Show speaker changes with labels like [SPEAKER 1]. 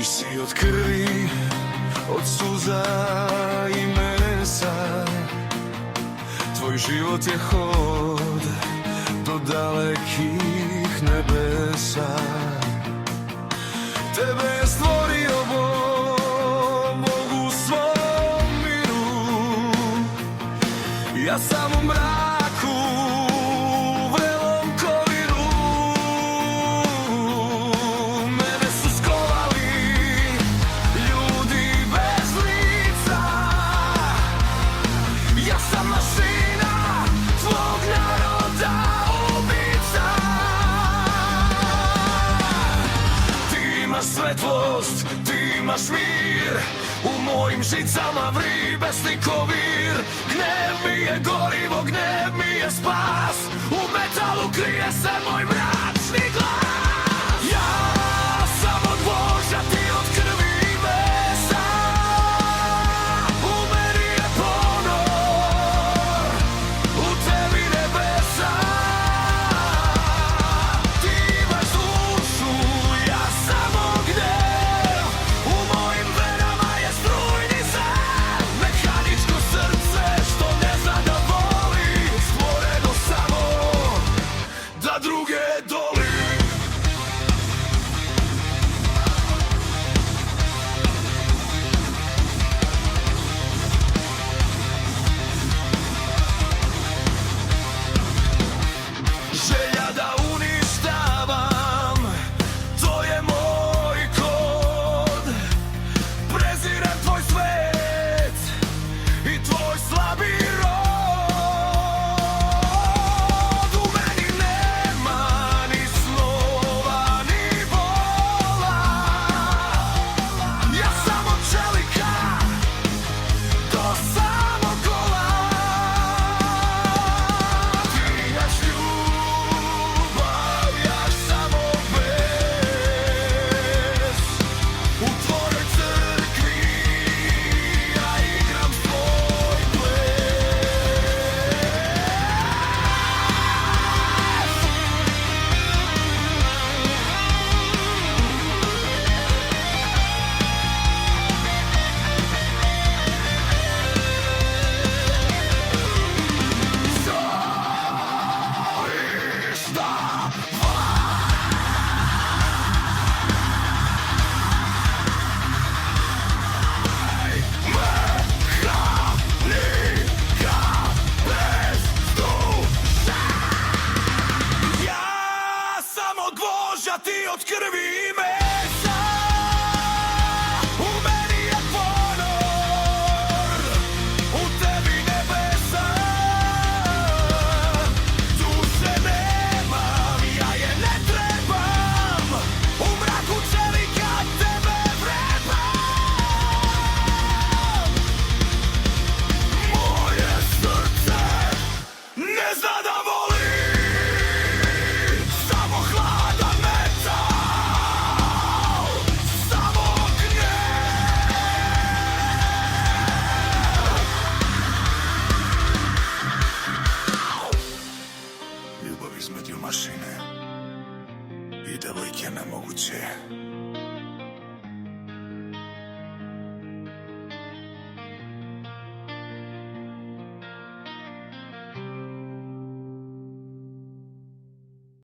[SPEAKER 1] Ti si od krvi, od suza i mesa. Tvoj život je hod do dalekih nebesa. Tebe je stvorio Bog u svom miru. Ja sam u mraku, u vrelom koviru. Mene su skovali ljudi bez lica. Ja sam mašina tvog naroda, ubica. Ti imaš svetlost, ti imaš mir. U mojim žicama vri besnikov vir. Gnev mi je gorivo, gnev mi je spas. U metalu krije se moj mračni glas. Ja sam od Božja, ti